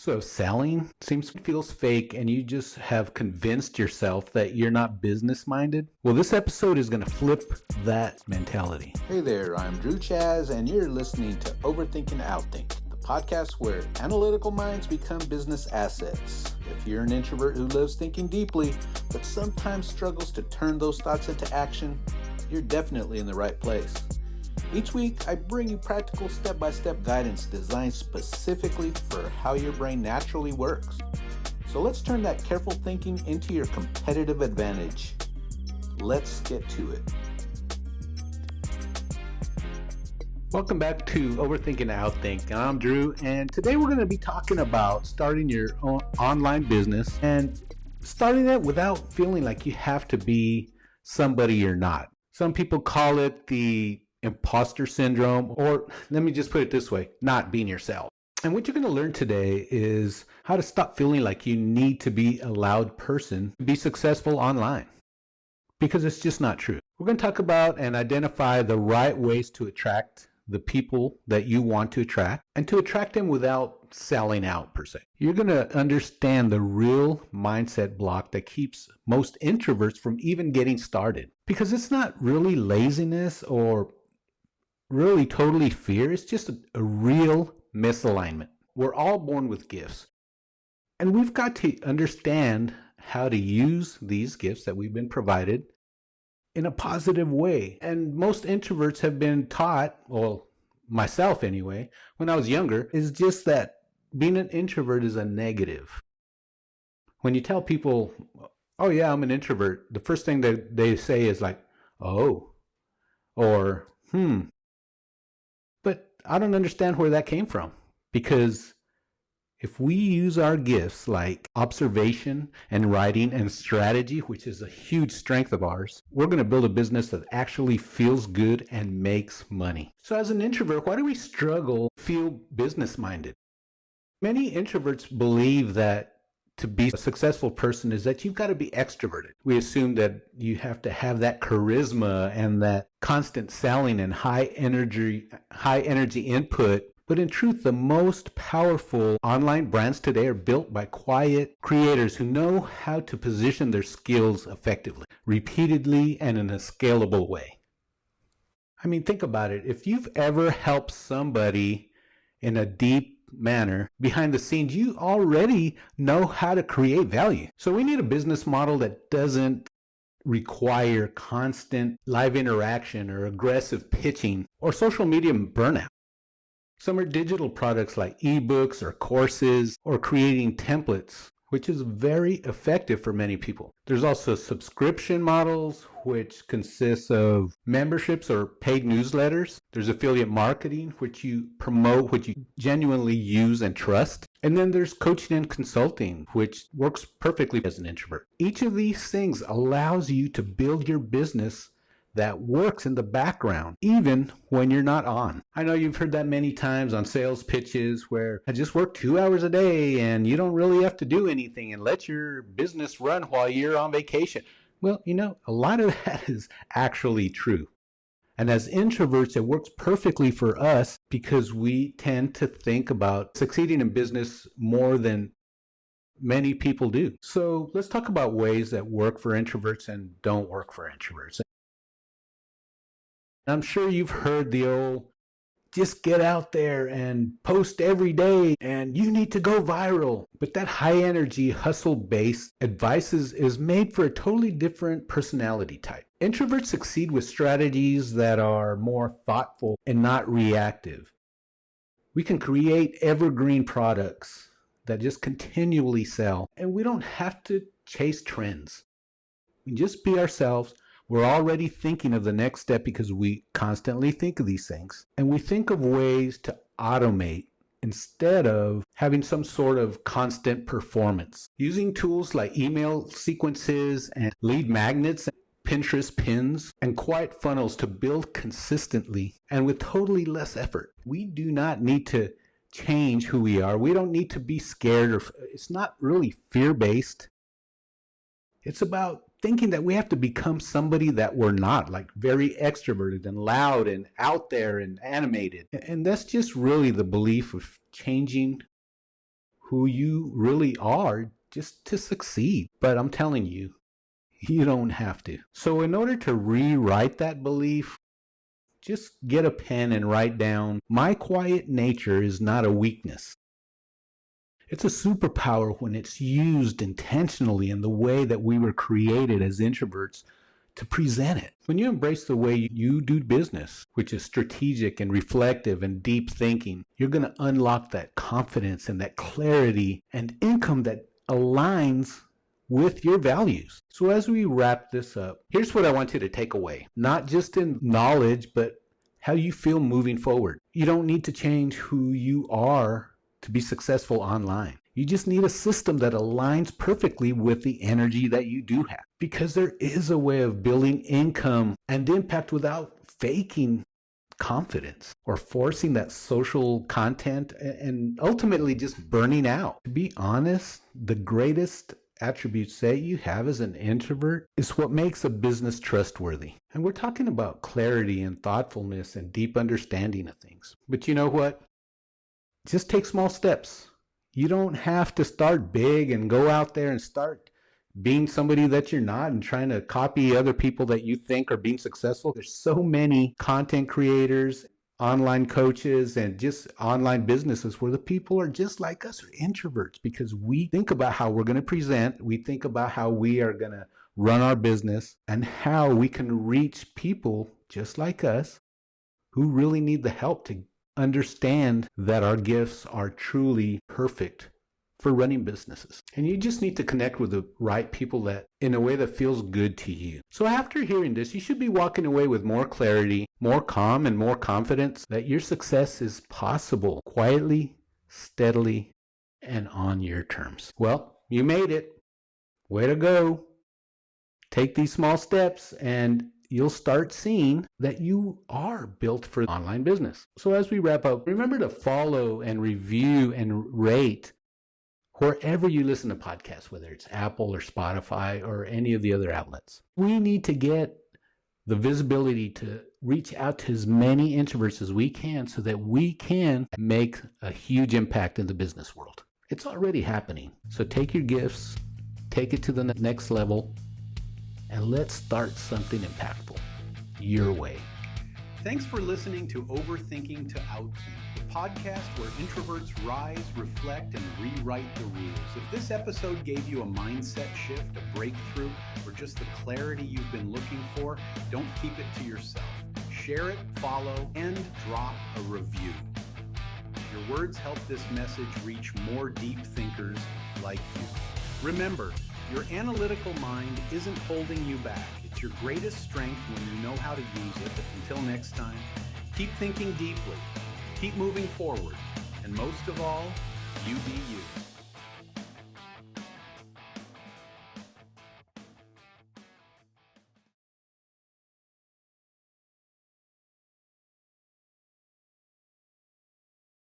So if selling feels fake and you just have convinced yourself that you're not business minded, well, this episode is going to flip that mentality. Hey there, I'm Chaz, and you're listening to Overthinking, Outthink, the podcast where analytical minds become business assets. If you're an introvert who loves thinking deeply, but sometimes struggles to turn those thoughts into action, you're definitely in the right place. Each week, I bring you practical step-by-step guidance designed specifically for how your brain naturally works. So let's turn that careful thinking into your competitive advantage. Let's get to it. Welcome back to Overthinking Outthink. I'm Drew, and today we're going to be talking about starting your own online business and starting it without feeling like you have to be somebody you're not. Some people call it the imposter syndrome, or let me just put it this way, not being yourself. And what you're going to learn today is how to stop feeling like you need to be a loud person to be successful online, because it's just not true. We're going to talk about and identify the right ways to attract the people that you want to attract and to attract them without selling out per se. You're going to understand the real mindset block that keeps most introverts from even getting started, because it's not really laziness or really totally fear. It's just a real misalignment. We're all born with gifts, and we've got to understand how to use these gifts that we've been provided in a positive way. And most introverts have been taught, well, myself anyway, when I was younger, is just that being an introvert is a negative. When you tell people, oh yeah, I'm an introvert, the first thing that they say is like, oh, or But I don't understand where that came from, because if we use our gifts like observation and writing and strategy, which is a huge strength of ours, we're going to build a business that actually feels good and makes money. So as an introvert, why do we struggle to feel business minded? Many introverts believe that to be a successful person is that you've got to be extroverted. We assume that you have to have that charisma and that constant selling and high energy input. But in truth, the most powerful online brands today are built by quiet creators who know how to position their skills effectively, repeatedly, and in a scalable way. I mean, think about it. If you've ever helped somebody in a deep manner behind the scenes, you already know how to create value. So we need a business model that doesn't require constant live interaction or aggressive pitching or social media burnout. Some are digital products like ebooks or courses or creating templates, which is very effective for many people. There's also subscription models, which consists of memberships or paid newsletters. There's affiliate marketing, which you promote what you genuinely use and trust. And then there's coaching and consulting, which works perfectly as an introvert. Each of these things allows you to build your business that works in the background, even when you're not on. I know you've heard that many times on sales pitches where I just work 2 hours a day and you don't really have to do anything and let your business run while you're on vacation. Well, a lot of that is actually true. And as introverts, it works perfectly for us because we tend to think about succeeding in business more than many people do. So let's talk about ways that work for introverts and don't work for introverts. I'm sure you've heard the old, just get out there and post every day and you need to go viral. But that high energy, hustle-based advice is made for a totally different personality type. Introverts succeed with strategies that are more thoughtful and not reactive. We can create evergreen products that just continually sell, and we don't have to chase trends. We can just be ourselves. We're already thinking of the next step because we constantly think of these things. And we think of ways to automate instead of having some sort of constant performance. Using tools like email sequences and lead magnets, Pinterest pins, and quiet funnels to build consistently and with totally less effort. We do not need to change who we are. We don't need to be scared. It's not really fear-based. It's about thinking that we have to become somebody that we're not, like very extroverted and loud and out there and animated. And that's just really the belief of changing who you really are just to succeed. But I'm telling you, you don't have to. So in order to rewrite that belief, just get a pen and write down, my quiet nature is not a weakness. It's a superpower when it's used intentionally in the way that we were created as introverts to present it. When you embrace the way you do business, which is strategic and reflective and deep thinking, you're going to unlock that confidence and that clarity and income that aligns with your values. So as we wrap this up, here's what I want you to take away. Not just in knowledge, but how you feel moving forward. You don't need to change who you are to be successful online. You just need a system that aligns perfectly with the energy that you do have. Because there is a way of building income and impact without faking confidence or forcing that social content and ultimately just burning out. To be honest, the greatest attributes that you have as an introvert is what makes a business trustworthy. And we're talking about clarity and thoughtfulness and deep understanding of things. But you know what? Just take small steps. You don't have to start big and go out there and start being somebody that you're not and trying to copy other people that you think are being successful. There's so many content creators, online coaches, and just online businesses where the people are just like us, are introverts, because we think about how we're going to present. We think about how we are going to run our business and how we can reach people just like us who really need the help to understand that our gifts are truly perfect for running businesses. And you just need to connect with the right people that in a way that feels good to you. So after hearing this, you should be walking away with more clarity, more calm, and more confidence that your success is possible quietly, steadily, and on your terms. Well, you made it. Way to go. Take these small steps and you'll start seeing that you are built for online business. So as we wrap up, remember to follow and review and rate wherever you listen to podcasts, whether it's Apple or Spotify or any of the other outlets. We need to get the visibility to reach out to as many introverts as we can so that we can make a huge impact in the business world. It's already happening. So take your gifts, take it to the next level, and let's start something impactful your way. Thanks for listening to Overthinking to Outthink, the podcast where introverts rise, reflect, and rewrite the rules. If this episode gave you a mindset shift, a breakthrough, or just the clarity you've been looking for, don't keep it to yourself. Share it, follow, and drop a review. Your words help this message reach more deep thinkers like you. Remember, your analytical mind isn't holding you back. It's your greatest strength when you know how to use it. Until next time, keep thinking deeply, keep moving forward, and most of all, you be you.